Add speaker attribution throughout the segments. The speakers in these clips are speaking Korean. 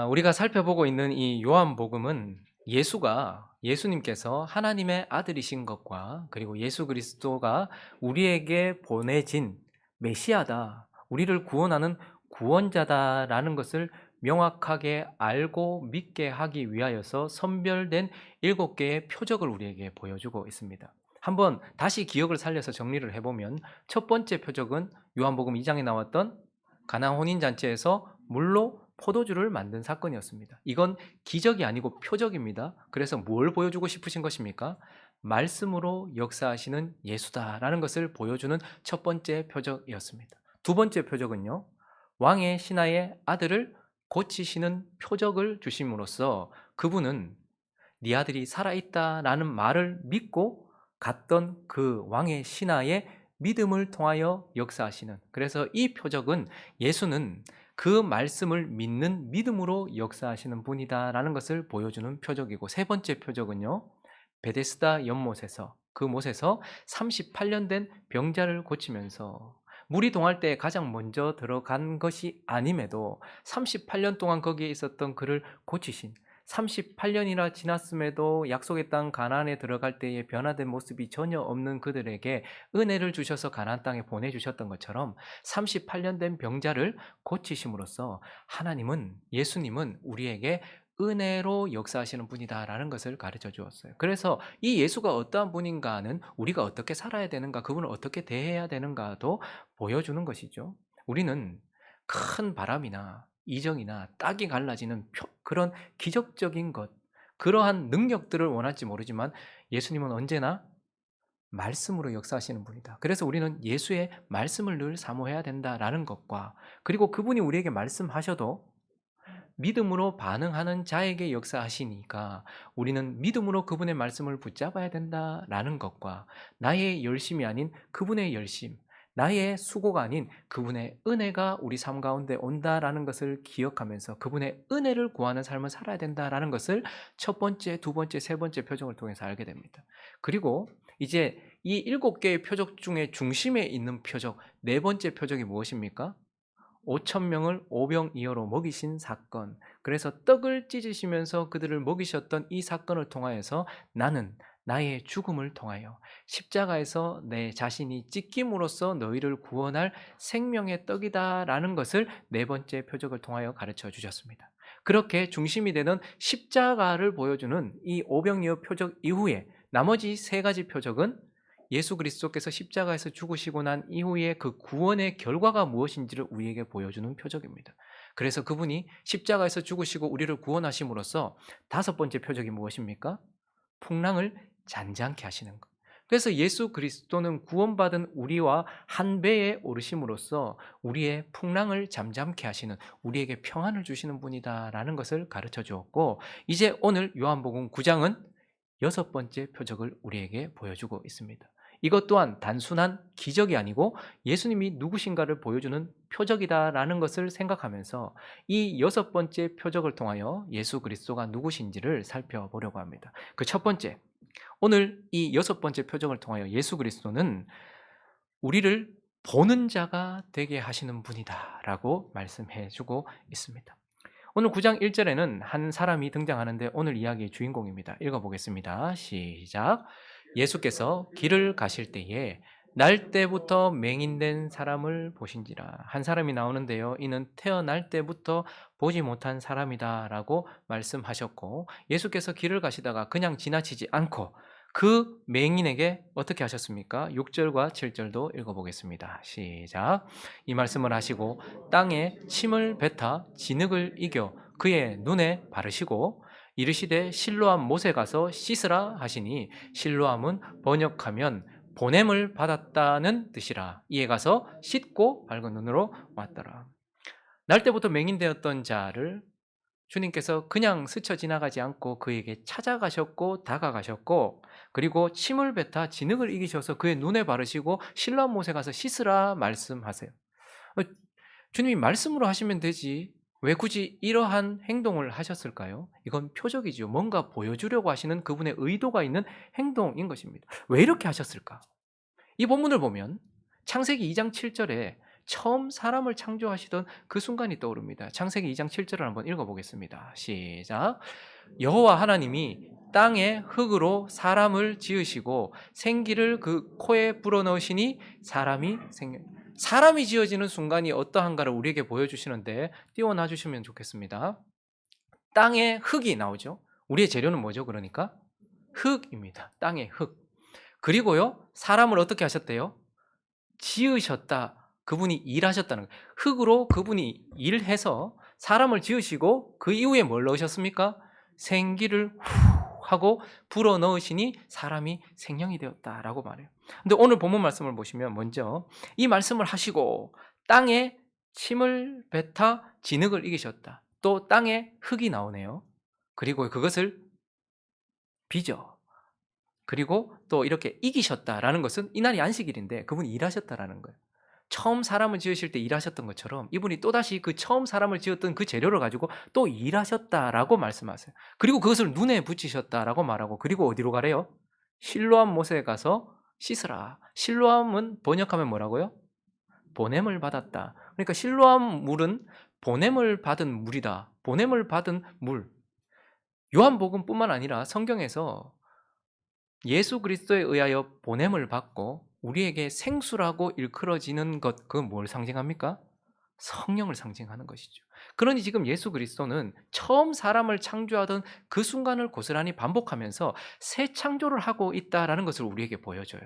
Speaker 1: 우리가 살펴보고 있는 이 요한복음은 예수님께서 하나님의 아들이신 것과 그리고 예수 그리스도가 우리에게 보내진 메시아다, 우리를 구원하는 구원자다라는 것을 명확하게 알고 믿게 하기 위하여서 선별된 7개의 표적을 우리에게 보여주고 있습니다. 한번 다시 기억을 살려서 정리를 해보면, 첫 번째 표적은 요한복음 2장에 나왔던 가나 혼인잔치에서 물로 포도주를 만든 사건이었습니다. 이건 기적이 아니고 표적입니다. 그래서 뭘 보여주고 싶으신 것입니까? 말씀으로 역사하시는 예수다라는 것을 보여주는 첫 번째 표적이었습니다. 두 번째 표적은요, 왕의 신하의 아들을 고치시는 표적을 주심으로써 그분은 네 아들이 살아있다라는 말을 믿고 갔던 그 왕의 신하의 믿음을 통하여 역사하시는, 그래서 이 표적은 예수는 그 말씀을 믿는 믿음으로 역사하시는 분이다라는 것을 보여주는 표적이고, 세 번째 표적은요, 베데스다 연못에서, 그 못에서 38년 된 병자를 고치면서 물이 동할 때 가장 먼저 들어간 것이 아님에도 38년 동안 거기에 있었던 그를 고치신, 38년이나 지났음에도 약속의 땅 가나안에 들어갈 때에 변화된 모습이 전혀 없는 그들에게 은혜를 주셔서 가나안 땅에 보내주셨던 것처럼 38년 된 병자를 고치심으로써 하나님은, 예수님은 우리에게 은혜로 역사하시는 분이다라는 것을 가르쳐 주었어요. 그래서 이 예수가 어떠한 분인가는 우리가 어떻게 살아야 되는가, 그분을 어떻게 대해야 되는가도 보여주는 것이죠. 우리는 큰 바람이나 이정이나 땅이 갈라지는 그런 기적적인 것, 그러한 능력들을 원할지 모르지만 예수님은 언제나 말씀으로 역사하시는 분이다. 그래서 우리는 예수의 말씀을 늘 사모해야 된다라는 것과, 그리고 그분이 우리에게 말씀하셔도 믿음으로 반응하는 자에게 역사하시니까 우리는 믿음으로 그분의 말씀을 붙잡아야 된다라는 것과, 나의 열심이 아닌 그분의 열심, 나의 수고가 아닌 그분의 은혜가 우리 삶 가운데 온다라는 것을 기억하면서 그분의 은혜를 구하는 삶을 살아야 된다라는 것을 첫 번째, 두 번째, 세 번째 표적을 통해서 알게 됩니다. 그리고 이제 이 7개의 표적 중에 중심에 있는 표적, 네 번째 표적이 무엇입니까? 5천 명을 오병이어로 먹이신 사건. 그래서 떡을 찢으시면서 그들을 먹이셨던 이 사건을 통하여서 나는 나의 죽음을 통하여 십자가에서 내 자신이 찢김으로써 너희를 구원할 생명의 떡이다라는 것을 네 번째 표적을 통하여 가르쳐 주셨습니다. 그렇게 중심이 되는 십자가를 보여주는 이 오병이어 표적 이후에 나머지 세 가지 표적은 예수 그리스도께서 십자가에서 죽으시고 난 이후에 그 구원의 결과가 무엇인지를 우리에게 보여주는 표적입니다. 그래서 그분이 십자가에서 죽으시고 우리를 구원하심으로써 다섯 번째 표적이 무엇입니까? 풍랑을 잔잔케 하시는 것. 그래서 예수 그리스도는 구원받은 우리와 한 배에 오르심으로써 우리의 풍랑을 잠잠케 하시는, 우리에게 평안을 주시는 분이다라는 것을 가르쳐 주었고, 이제 오늘 요한복음 9장은 여섯 번째 표적을 우리에게 보여주고 있습니다. 이것 또한 단순한 기적이 아니고 예수님이 누구신가를 보여주는 표적이다라는 것을 생각하면서 이 여섯 번째 표적을 통하여 예수 그리스도가 누구신지를 살펴보려고 합니다. 그 첫 번째, 오늘 이 여섯 번째 표적을 통하여 예수 그리스도는 우리를 보는 자가 되게 하시는 분이다라고 말씀해 주고 있습니다. 오늘 9장 1절에는 한 사람이 등장하는데 오늘 이야기의 주인공입니다. 읽어보겠습니다. 시작. 예수께서 길을 가실 때에 날 때부터 맹인된 사람을 보신지라. 한 사람이 나오는데요, 이는 태어날 때부터 보지 못한 사람이다라고 말씀하셨고, 예수께서 길을 가시다가 그냥 지나치지 않고 그 맹인에게 어떻게 하셨습니까? 6절과 7절도 읽어보겠습니다. 시작. 이 말씀을 하시고 땅에 침을 뱉어 진흙을 이겨 그의 눈에 바르시고 이르시되 실로암 못에 가서 씻으라 하시니, 실로암은 번역하면 보냄을 받았다는 뜻이라. 이에 가서 씻고 밝은 눈으로 왔더라. 날 때부터 맹인되었던 자를 주님께서 그냥 스쳐 지나가지 않고 그에게 찾아가셨고 다가가셨고, 그리고 침을 뱉어 진흙을 이기셔서 그의 눈에 바르시고 실로암 못에 가서 씻으라 말씀하세요. 어, 주님이 말씀으로 하시면 되지 왜 굳이 이러한 행동을 하셨을까요? 이건 표적이죠. 뭔가 보여주려고 하시는 그분의 의도가 있는 행동인 것입니다. 왜 이렇게 하셨을까? 이 본문을 보면 창세기 2장 7절에 처음 사람을 창조하시던 그 순간이 떠오릅니다. 창세기 2장 7절을 한번 읽어보겠습니다. 시작. 여호와 하나님이 땅에 흙으로 사람을 지으시고 생기를 그 코에 불어넣으시니 사람이 지어지는 순간이 어떠한가를 우리에게 보여주시는데 띄워놔 주시면 좋겠습니다. 땅에 흙이 나오죠. 우리의 재료는 뭐죠? 그러니까 흙입니다. 땅의 흙. 그리고요, 사람을 어떻게 하셨대요? 지으셨다. 그분이 일하셨다는 거예요. 흙으로 그분이 일해서 사람을 지으시고 그 이후에 뭘 넣으셨습니까? 생기를 후 하고 불어 넣으시니 사람이 생명이 되었다라고 말해요. 근데 오늘 본문 말씀을 보시면 먼저 이 말씀을 하시고 땅에 침을 뱉어 진흙을 이기셨다. 또 땅에 흙이 나오네요. 그리고 그것을 빚어. 그리고 또 이렇게 이기셨다라는 것은 이날이 안식일인데 그분이 일하셨다라는 거예요. 처음 사람을 지으실 때 일하셨던 것처럼 이분이 또다시 그 처음 사람을 지었던 그 재료를 가지고 또 일하셨다라고 말씀하세요. 그리고 그것을 눈에 붙이셨다라고 말하고 그리고 어디로 가래요? 실로암 못에 가서 씻으라. 실로암은 번역하면 뭐라고요? 보냄을 받았다. 그러니까 실로암 물은 보냄을 받은 물이다. 보냄을 받은 물. 요한복음뿐만 아니라 성경에서 예수 그리스도에 의하여 보냄을 받고 우리에게 생수라고 일컬어지는 것, 그건 뭘 상징합니까? 성령을 상징하는 것이죠. 그러니 지금 예수 그리스도는 처음 사람을 창조하던 그 순간을 고스란히 반복하면서 새 창조를 하고 있다라는 것을 우리에게 보여줘요.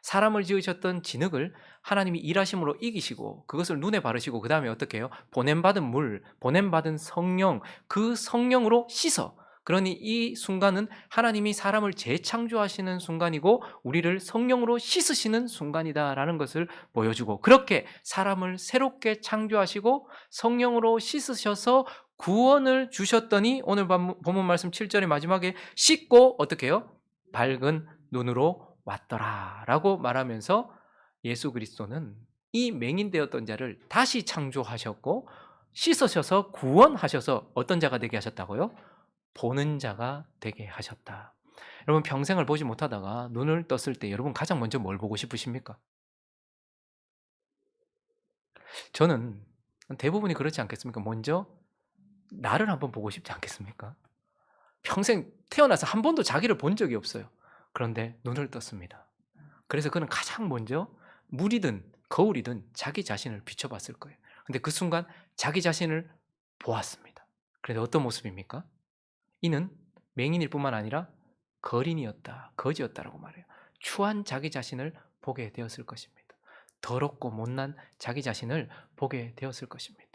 Speaker 1: 사람을 지으셨던 진흙을 하나님이 일하심으로 이기시고 그것을 눈에 바르시고 그 다음에 어떻게 해요? 보냄받은 물, 보냄받은 성령, 그 성령으로 씻어. 그러니 이 순간은 하나님이 사람을 재창조하시는 순간이고 우리를 성령으로 씻으시는 순간이다라는 것을 보여주고 그렇게 사람을 새롭게 창조하시고 성령으로 씻으셔서 구원을 주셨더니 오늘 본문 말씀 7절의 마지막에 씻고 어떻게 해요? 밝은 눈으로 왔더라라고 말하면서 예수 그리스도는 이 맹인되었던 자를 다시 창조하셨고 씻으셔서 구원하셔서 어떤 자가 되게 하셨다고요? 보는 자가 되게 하셨다. 여러분 평생을 보지 못하다가 눈을 떴을 때 여러분 가장 먼저 뭘 보고 싶으십니까? 저는 대부분이 그렇지 않겠습니까? 먼저 나를 한번 보고 싶지 않겠습니까? 평생 태어나서 한 번도 자기를 본 적이 없어요. 그런데 눈을 떴습니다. 그래서 그는 가장 먼저 물이든 거울이든 자기 자신을 비춰봤을 거예요. 근데 그 순간 자기 자신을 보았습니다. 그런데 어떤 모습입니까? 이는 맹인일 뿐만 아니라 거린이었다, 거지였다라고 말해요. 추한 자기 자신을 보게 되었을 것입니다. 더럽고 못난 자기 자신을 보게 되었을 것입니다.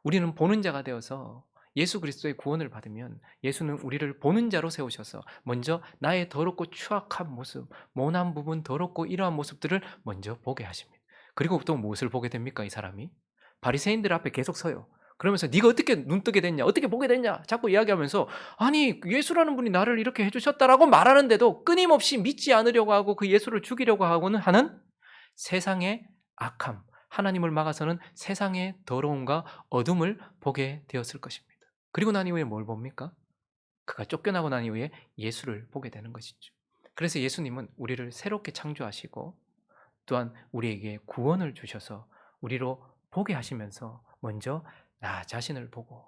Speaker 1: 우리는 보는 자가 되어서 예수 그리스도의 구원을 받으면 예수는 우리를 보는 자로 세우셔서 먼저 나의 더럽고 추악한 모습, 모난 부분, 더럽고 이러한 모습들을 먼저 보게 하십니다. 그리고 또 무엇을 보게 됩니까? 이 사람이 바리새인들 앞에 계속 서요. 그러면서 네가 어떻게 눈 뜨게 됐냐? 어떻게 보게 됐냐? 자꾸 이야기하면서 아니 예수라는 분이 나를 이렇게 해주셨다라고 말하는데도 끊임없이 믿지 않으려고 하고 그 예수를 죽이려고 하고는 하는 세상의 악함, 하나님을 막아서는 세상의 더러움과 어둠을 보게 되었을 것입니다. 그리고 난 이후에 뭘 봅니까? 그가 쫓겨나고 난 이후에 예수를 보게 되는 것이죠. 그래서 예수님은 우리를 새롭게 창조하시고 또한 우리에게 구원을 주셔서 우리로 보게 하시면서 먼저 나 자신을 보고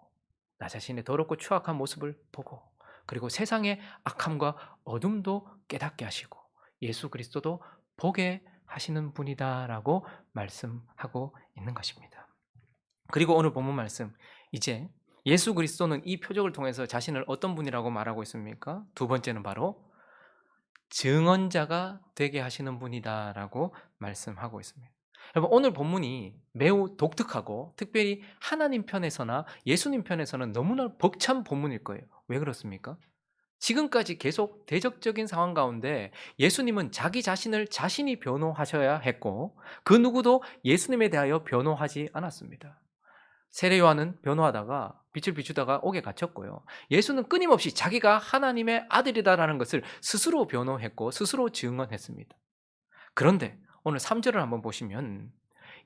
Speaker 1: 나 자신의 더럽고 추악한 모습을 보고 그리고 세상의 악함과 어둠도 깨닫게 하시고 예수 그리스도도 보게 하시는 분이다라고 말씀하고 있는 것입니다. 그리고 오늘 본문 말씀 이제 예수 그리스도는 이 표적을 통해서 자신을 어떤 분이라고 말하고 있습니까? 두 번째는 바로 증언자가 되게 하시는 분이다라고 말씀하고 있습니다. 여러분 오늘 본문이 매우 독특하고 특별히 하나님 편에서나 예수님 편에서는 너무나 벅찬 본문일 거예요. 왜 그렇습니까? 지금까지 계속 대적적인 상황 가운데 예수님은 자기 자신을 자신이 변호하셔야 했고 그 누구도 예수님에 대하여 변호하지 않았습니다. 세례 요한은 변호하다가 빛을 비추다가 옥에 갇혔고요. 예수는 끊임없이 자기가 하나님의 아들이다라는 것을 스스로 변호했고 스스로 증언했습니다. 그런데 오늘 3절을 한번 보시면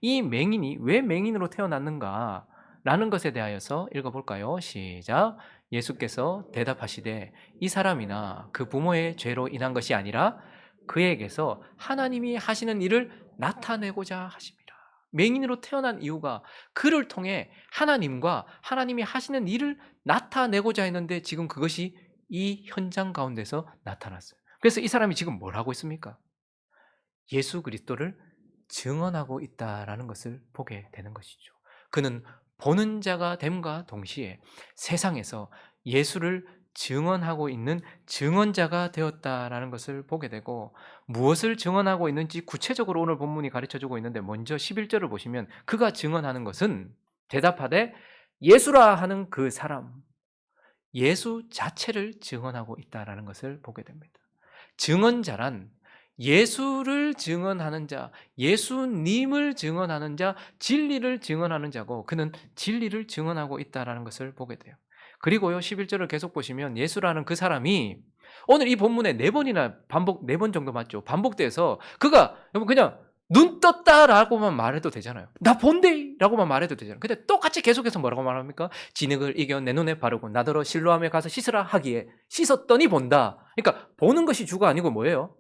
Speaker 1: 이 맹인이 왜 맹인으로 태어났는가 라는 것에 대하여서 읽어볼까요? 시작. 예수께서 대답하시되 이 사람이나 그 부모의 죄로 인한 것이 아니라 그에게서 하나님이 하시는 일을 나타내고자 하십니다. 맹인으로 태어난 이유가 그를 통해 하나님과 하나님이 하시는 일을 나타내고자 했는데 지금 그것이 이 현장 가운데서 나타났어요. 그래서 이 사람이 지금 뭘 하고 있습니까? 예수 그리스도를 증언하고 있다라는 것을 보게 되는 것이죠. 그는 보는 자가 됨과 동시에 세상에서 예수를 증언하고 있는 증언자가 되었다라는 것을 보게 되고, 무엇을 증언하고 있는지 구체적으로 오늘 본문이 가르쳐 주고 있는데, 먼저 11절을 보시면 그가 증언하는 것은 대답하되 예수라 하는 그 사람, 예수 자체를 증언하고 있다라는 것을 보게 됩니다. 증언자란 예수를 증언하는 자, 예수님을 증언하는 자, 진리를 증언하는 자고, 그는 진리를 증언하고 있다라는 것을 보게 돼요. 그리고요, 11절을 계속 보시면 예수라는 그 사람이 오늘 이 본문에 4번이나 반복, 4번 정도 맞죠? 반복돼서 그가 여러분 그냥 눈 떴다라고만 말해도 되잖아요. 나 본데! 라고만 말해도 되잖아요. 근데 똑같이 계속해서 뭐라고 말합니까? 진흙을 이겨 내 눈에 바르고 나더러 실로암에 가서 씻으라 하기에 씻었더니 본다. 그러니까 보는 것이 주가 아니고 뭐예요?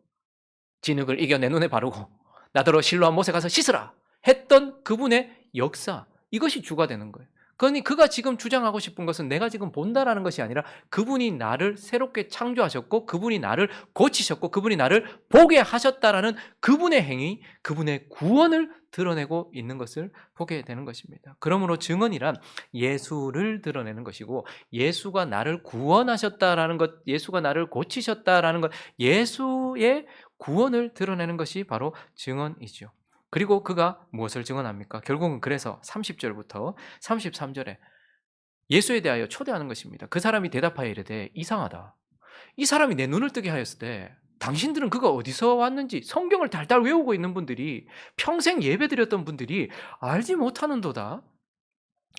Speaker 1: 진흙을 이겨 내 눈에 바르고 나더러 실로암 못에 가서 씻으라 했던 그분의 역사, 이것이 주가 되는 거예요. 그러니 그가 지금 주장하고 싶은 것은 내가 지금 본다라는 것이 아니라 그분이 나를 새롭게 창조하셨고 그분이 나를 고치셨고 그분이 나를 보게 하셨다라는 그분의 행위, 그분의 구원을 드러내고 있는 것을 보게 되는 것입니다. 그러므로 증언이란 예수를 드러내는 것이고, 예수가 나를 구원하셨다라는 것, 예수가 나를 고치셨다라는 것, 예수의 구원을 드러내는 것이 바로 증언이죠. 그리고 그가 무엇을 증언합니까? 결국은 그래서 30절부터 33절에 예수에 대하여 초대하는 것입니다. 그 사람이 대답하여 이르되 이상하다. 이 사람이 내 눈을 뜨게 하였을 때 당신들은 그가 어디서 왔는지 성경을 달달 외우고 있는 분들이, 평생 예배드렸던 분들이 알지 못하는도다.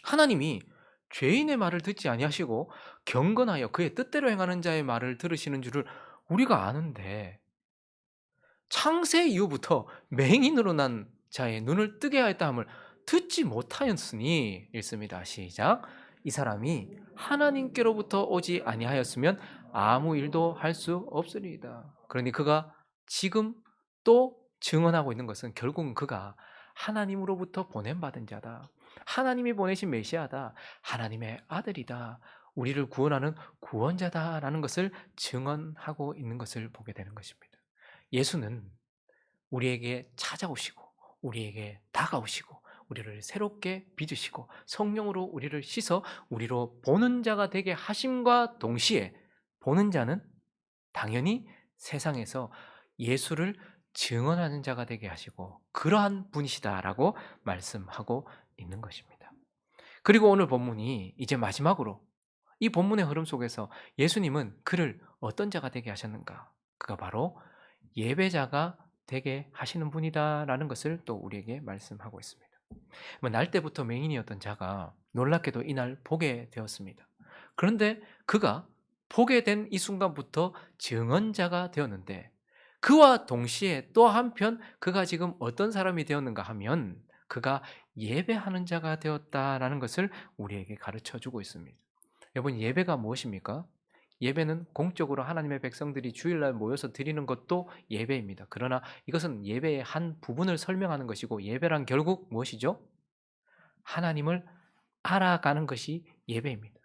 Speaker 1: 하나님이 죄인의 말을 듣지 아니하시고 경건하여 그의 뜻대로 행하는 자의 말을 들으시는 줄을 우리가 아는데, 창세 이후부터 맹인으로 난 자의 눈을 뜨게 하였다 함을 듣지 못하였으니, 읽습니다. 시작. 이 사람이 하나님께로부터 오지 아니하였으면 아무 일도 할 수 없으리이다. 그러니 그가 지금 또 증언하고 있는 것은 결국은 그가 하나님으로부터 보냄받은 자다, 하나님이 보내신 메시아다, 하나님의 아들이다, 우리를 구원하는 구원자다라는 것을 증언하고 있는 것을 보게 되는 것입니다. 예수는 우리에게 찾아오시고 우리에게 다가오시고 우리를 새롭게 빚으시고 성령으로 우리를 씻어 우리로 보는 자가 되게 하심과 동시에, 보는 자는 당연히 세상에서 예수를 증언하는 자가 되게 하시고 그러한 분이시다라고 말씀하고 있는 것입니다. 그리고 오늘 본문이 이제 마지막으로, 이 본문의 흐름 속에서 예수님은 그를 어떤 자가 되게 하셨는가? 그가 바로 예배자가 되게 하시는 분이다라는 것을 또 우리에게 말씀하고 있습니다. 날 때부터 맹인이었던 자가 놀랍게도 이날 보게 되었습니다. 그런데 그가 보게 된 이 순간부터 증언자가 되었는데, 그와 동시에 또 한편 그가 지금 어떤 사람이 되었는가 하면 그가 예배하는 자가 되었다라는 것을 우리에게 가르쳐 주고 있습니다. 여러분, 예배가 무엇입니까? 예배는 공적으로 하나님의 백성들이 주일날 모여서 드리는 것도 예배입니다. 그러나 이것은 예배의 한 부분을 설명하는 것이고, 예배란 결국 무엇이죠? 하나님을 알아가는 것이 예배입니다.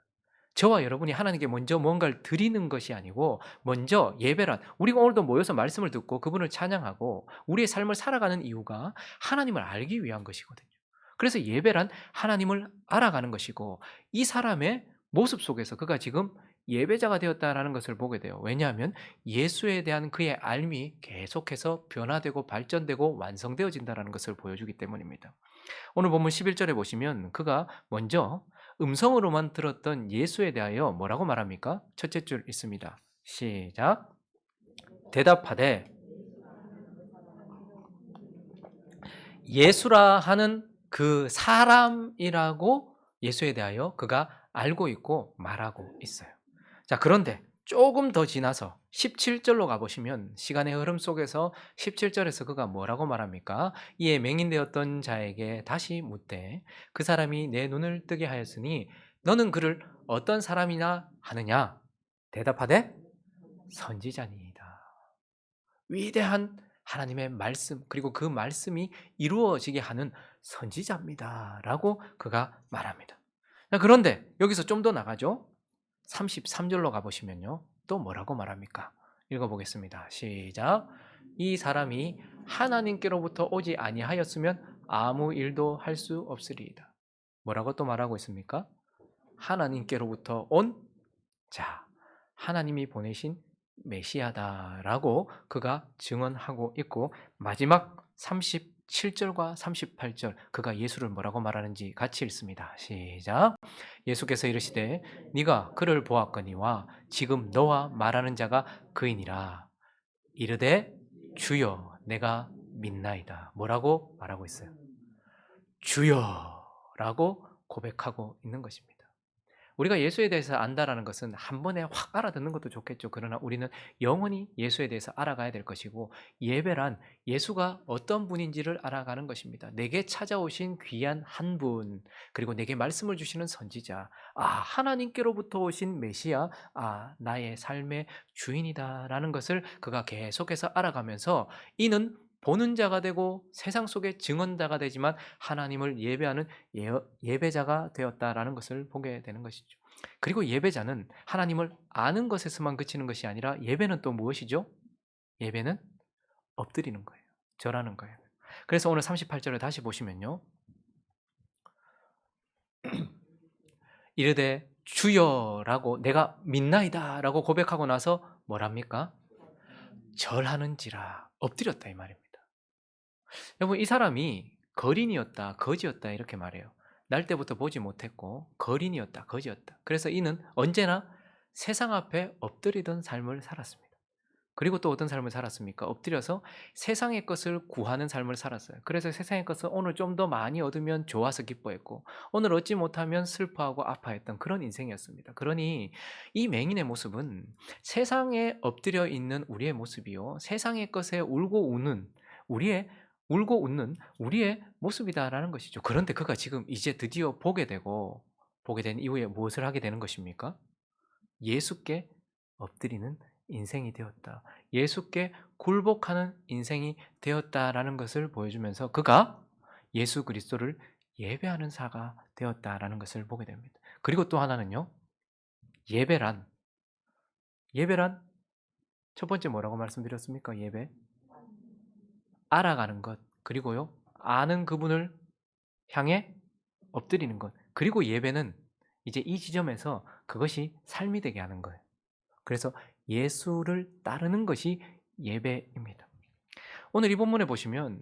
Speaker 1: 저와 여러분이 하나님께 먼저 뭔가를 드리는 것이 아니고, 먼저 예배란, 우리가 오늘도 모여서 말씀을 듣고 그분을 찬양하고 우리의 삶을 살아가는 이유가 하나님을 알기 위한 것이거든요. 그래서 예배란 하나님을 알아가는 것이고, 이 사람의 모습 속에서 그가 지금 예배자가 되었다라는 것을 보게 돼요. 왜냐하면 예수에 대한 그의 알미 계속해서 변화되고 발전되고 완성되어진다는 것을 보여주기 때문입니다. 오늘 본문 11절에 보시면 그가 먼저 음성으로만 들었던 예수에 대하여 뭐라고 말합니까? 첫째 줄 있습니다. 시작. 대답하되 예수라 하는 그 사람이라고 예수에 대하여 그가 알고 있고 말하고 있어요. 자, 그런데 조금 더 지나서 17절로 가보시면 시간의 흐름 속에서 17절에서 그가 뭐라고 말합니까? 이에 맹인되었던 자에게 다시 묻되 그 사람이 내 눈을 뜨게 하였으니 너는 그를 어떤 사람이나 하느냐? 대답하되 선지자니이다. 위대한 하나님의 말씀, 그리고 그 말씀이 이루어지게 하는 선지자입니다. 라고 그가 말합니다. 자, 그런데 여기서 좀 더 나가죠. 33절로 가보시면요. 또 뭐라고 말합니까? 읽어보겠습니다. 시작. 이 사람이 하나님께로부터 오지 아니하였으면 아무 일도 할 수 없으리이다. 뭐라고 또 말하고 있습니까? 하나님께로부터 온 자, 하나님이 보내신 메시아다라고 그가 증언하고 있고, 마지막 37절과 38절 그가 예수를 뭐라고 말하는지 같이 읽습니다. 시작. 예수께서 이르시되 네가 그를 보았거니와 지금 너와 말하는 자가 그이니라. 이르되 주여 내가 믿나이다. 뭐라고 말하고 있어요? 주여라고 고백하고 있는 것입니다. 우리가 예수에 대해서 안다라는 것은 한 번에 확 알아듣는 것도 좋겠죠. 그러나 우리는 영원히 예수에 대해서 알아가야 될 것이고, 예배란 예수가 어떤 분인지를 알아가는 것입니다. 내게 찾아오신 귀한 한 분, 그리고 내게 말씀을 주시는 선지자, 하나님께로부터 오신 메시아, 나의 삶의 주인이다라는 것을 그가 계속해서 알아가면서, 이는 보는 자가 되고 세상 속의 증언자가 되지만 하나님을 예배하는 예배자가 되었다라는 것을 보게 되는 것이죠. 그리고 예배자는 하나님을 아는 것에서만 그치는 것이 아니라, 예배는 또 무엇이죠? 예배는 엎드리는 거예요. 절하는 거예요. 그래서 오늘 38절을 다시 보시면요. 이르되 주여라고 내가 믿나이다 라고 고백하고 나서 뭐랍니까? 절하는지라, 엎드렸다 이 말입니다. 여러분, 이 사람이 거린이었다, 거지였다 이렇게 말해요. 날 때부터 보지 못했고 거린이었다, 거지였다. 그래서 이는 언제나 세상 앞에 엎드리던 삶을 살았습니다. 그리고 또 어떤 삶을 살았습니까? 엎드려서 세상의 것을 구하는 삶을 살았어요. 그래서 세상의 것을 오늘 좀 더 많이 얻으면 좋아서 기뻐했고, 오늘 얻지 못하면 슬퍼하고 아파했던 그런 인생이었습니다. 그러니 이 맹인의 모습은 세상에 엎드려 있는 우리의 모습이요, 세상의 것에 울고 웃는 우리의 모습이다라는 것이죠. 그런데 그가 지금 이제 드디어 보게 된 이후에 무엇을 하게 되는 것입니까? 예수께 엎드리는 인생이 되었다. 예수께 굴복하는 인생이 되었다라는 것을 보여주면서 그가 예수 그리스도를 예배하는 자가 되었다라는 것을 보게 됩니다. 그리고 또 하나는요. 예배란 첫 번째 뭐라고 말씀드렸습니까? 예배. 알아가는 것, 그리고요, 아는 그분을 향해 엎드리는 것, 그리고 예배는 이제 이 지점에서 그것이 삶이 되게 하는 거예요. 그래서 예수를 따르는 것이 예배입니다. 오늘 이 본문에 보시면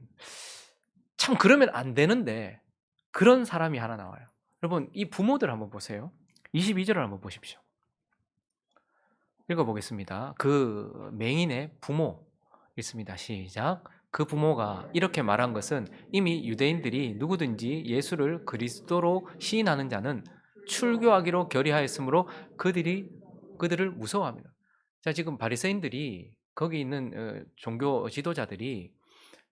Speaker 1: 참 그러면 안 되는데 그런 사람이 하나 나와요. 여러분, 이 부모들 한번 보세요. 22절을 한번 보십시오. 읽어보겠습니다. 그 맹인의 부모 읽습니다. 시작. 그 부모가 이렇게 말한 것은 이미 유대인들이 누구든지 예수를 그리스도로 시인하는 자는 출교하기로 결의하였으므로 그들을 무서워합니다. 자, 지금 바리새인들이 거기 있는 종교 지도자들이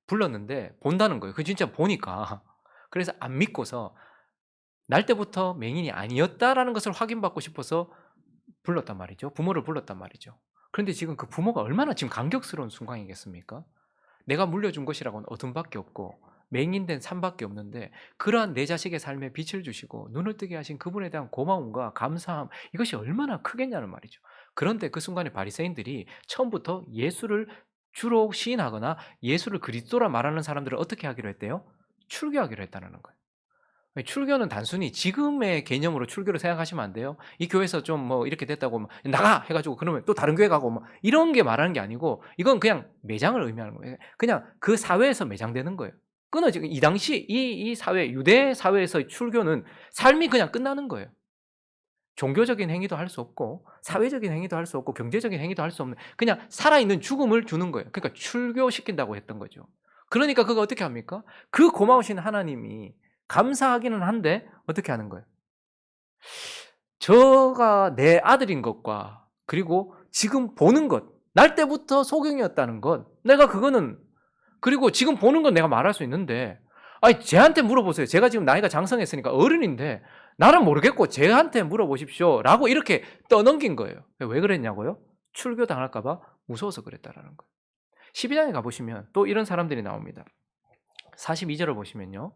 Speaker 1: 불렀는데 본다는 거예요. 그 진짜 보니까. 그래서 안 믿고서 날 때부터 맹인이 아니었다라는 것을 확인받고 싶어서 불렀단 말이죠. 부모를 불렀단 말이죠. 그런데 지금 그 부모가 얼마나 지금 감격스러운 순간이겠습니까? 내가 물려준 것이라고는 어둠밖에 없고 맹인된 삶밖에 없는데, 그러한 내 자식의 삶에 빛을 주시고 눈을 뜨게 하신 그분에 대한 고마움과 감사함, 이것이 얼마나 크겠냐는 말이죠. 그런데 그 순간에 바리새인들이 처음부터 예수를 주로 시인하거나 예수를 그리스도라 말하는 사람들을 어떻게 하기로 했대요? 출교하기로 했다는 거예요. 출교는 단순히 지금의 개념으로 출교를 생각하시면 안 돼요. 이 교회에서 좀 뭐 이렇게 됐다고 뭐 나가 해가지고 그러면 또 다른 교회 가고 뭐 이런 게 말하는 게 아니고, 이건 그냥 매장을 의미하는 거예요. 그냥 그 사회에서 매장되는 거예요. 끊어지고, 이 당시 이 사회, 유대 사회에서 출교는 삶이 그냥 끝나는 거예요. 종교적인 행위도 할 수 없고 사회적인 행위도 할 수 없고 경제적인 행위도 할 수 없는, 그냥 살아있는 죽음을 주는 거예요. 그러니까 출교시킨다고 했던 거죠. 그러니까 그거 어떻게 합니까? 그 고마우신 하나님이 감사하기는 한데 어떻게 하는 거예요? 저가 내 아들인 것과 그리고 지금 보는 것, 날 때부터 소경이었다는 것, 내가 그거는, 그리고 지금 보는 건 내가 말할 수 있는데, 아니 쟤한테 물어보세요. 제가 지금 나이가 장성했으니까 어른인데 나는 모르겠고 쟤한테 물어보십시오 라고 이렇게 떠넘긴 거예요. 왜 그랬냐고요? 출교 당할까 봐 무서워서 그랬다라는 거예요. 12장에 가보시면 또 이런 사람들이 나옵니다. 42절을 보시면요,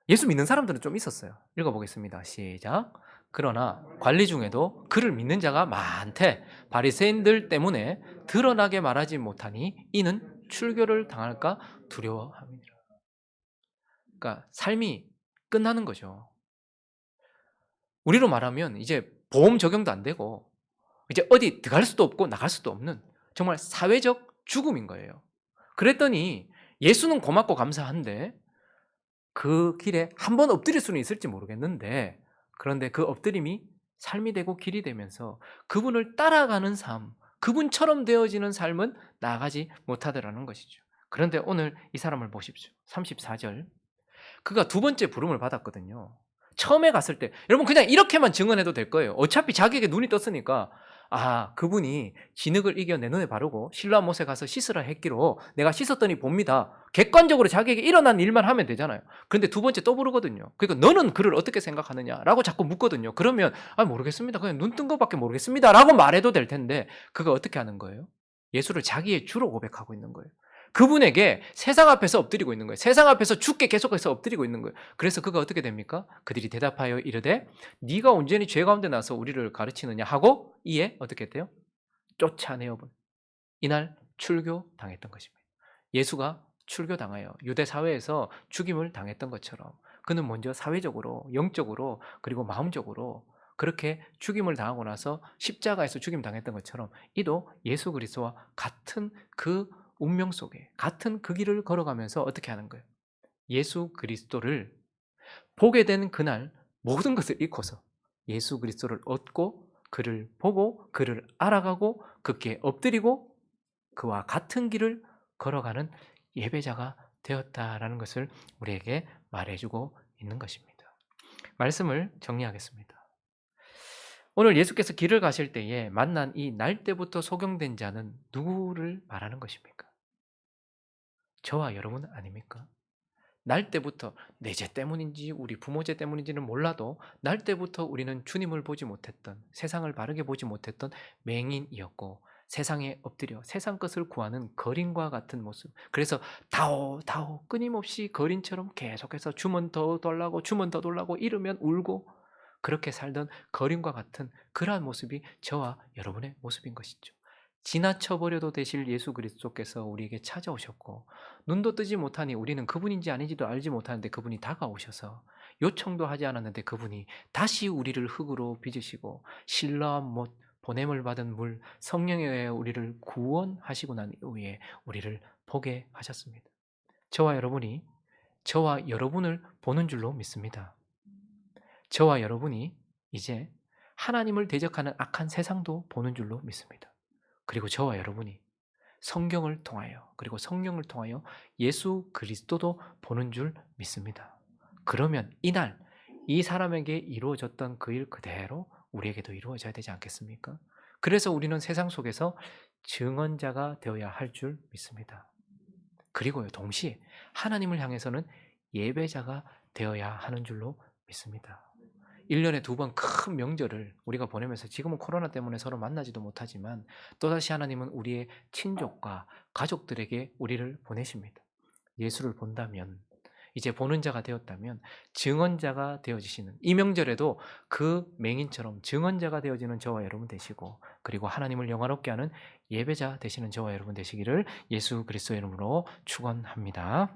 Speaker 1: 예수 믿는 사람들은 좀 있었어요. 읽어보겠습니다. 시작. 그러나 관리 중에도 그를 믿는 자가 많되 바리새인들 때문에 드러나게 말하지 못하니 이는 출교를 당할까 두려워함이라. 그러니까 삶이 끝나는 거죠. 우리로 말하면 이제 보험 적용도 안 되고 이제 어디 들어갈 수도 없고 나갈 수도 없는 정말 사회적 죽음인 거예요. 그랬더니 예수는 고맙고 감사한데 그 길에 한 번 엎드릴 수는 있을지 모르겠는데 그런데 그 엎드림이 삶이 되고 길이 되면서 그분을 따라가는 삶, 그분처럼 되어지는 삶은 나아가지 못하더라는 것이죠. 그런데 오늘 이 사람을 보십시오. 34절. 그가 두 번째 부름을 받았거든요. 처음에 갔을 때 여러분 그냥 이렇게만 증언해도 될 거예요. 어차피 자기에게 눈이 떴으니까 그분이 진흙을 이겨 내 눈에 바르고 실로암 못에 가서 씻으라 했기로 내가 씻었더니 봅니다. 객관적으로 자기에게 일어난 일만 하면 되잖아요. 그런데 두 번째 또 부르거든요. 그러니까 너는 그를 어떻게 생각하느냐라고 자꾸 묻거든요. 그러면 모르겠습니다. 그냥 눈 뜬 것밖에 모르겠습니다라고 말해도 될 텐데 그가 어떻게 하는 거예요? 예수를 자기의 주로 고백하고 있는 거예요. 그분에게 세상 앞에서 엎드리고 있는 거예요. 세상 앞에서 주께 계속해서 엎드리고 있는 거예요. 그래서 그가 어떻게 됩니까? 그들이 대답하여 이르되 네가 온전히 죄 가운데 나서 우리를 가르치느냐 하고 이에 어떻게 했대요? 쫓아내어본 이날 출교 당했던 것입니다. 예수가 출교당하여 유대 사회에서 죽임을 당했던 것처럼 그는 먼저 사회적으로 영적으로 그리고 마음적으로 그렇게 죽임을 당하고 나서 십자가에서 죽임 당했던 것처럼 이도 예수 그리스도와 같은 그 운명 속에 같은 그 길을 걸어가면서 어떻게 하는 거예요? 예수 그리스도를 보게 된 그날 모든 것을 잃고서 예수 그리스도를 얻고 그를 보고 그를 알아가고 그께 엎드리고 그와 같은 길을 걸어가는 예배자가 되었다라는 것을 우리에게 말해주고 있는 것입니다. 말씀을 정리하겠습니다. 오늘 예수께서 길을 가실 때에 만난 이 날 때부터 소경된 자는 누구를 말하는 것입니까? 저와 여러분 아닙니까? 날 때부터 내 죄 때문인지 우리 부모 죄 때문인지는 몰라도 날 때부터 우리는 주님을 보지 못했던 세상을 바르게 보지 못했던 맹인이었고 세상에 엎드려 세상 것을 구하는 거린과 같은 모습. 그래서 다오 다오 끊임없이 거린처럼 계속해서 주문 더 달라고 주문 더 달라고 이러면 울고 그렇게 살던 거린과 같은 그러한 모습이 저와 여러분의 모습인 것이죠. 지나쳐버려도 되실 예수 그리스도께서 우리에게 찾아오셨고 눈도 뜨지 못하니 우리는 그분인지 아닌지도 알지 못하는데 그분이 다가오셔서 요청도 하지 않았는데 그분이 다시 우리를 흙으로 빚으시고 실로암 못 보냄을 받은 물 성령에 의해 우리를 구원하시고 난 이후에 우리를 보게 하셨습니다. 저와 여러분을 보는 줄로 믿습니다. 저와 여러분이 이제 하나님을 대적하는 악한 세상도 보는 줄로 믿습니다. 그리고 저와 여러분이 성경을 통하여 그리고 성령을 통하여 예수 그리스도도 보는 줄 믿습니다. 그러면 이날 이 사람에게 이루어졌던 그 일 그대로 우리에게도 이루어져야 되지 않겠습니까? 그래서 우리는 세상 속에서 증언자가 되어야 할 줄 믿습니다. 그리고요 동시에 하나님을 향해서는 예배자가 되어야 하는 줄로 믿습니다. 1년에 2번 큰 명절을 우리가 보내면서 지금은 코로나 때문에 서로 만나지도 못하지만 또다시 하나님은 우리의 친족과 가족들에게 우리를 보내십니다. 예수를 본다면 이제 보는 자가 되었다면 증언자가 되어지시는 이 명절에도 그 맹인처럼 증언자가 되어지는 저와 여러분 되시고 그리고 하나님을 영화롭게 하는 예배자 되시는 저와 여러분 되시기를 예수 그리스도의 이름으로 축원합니다.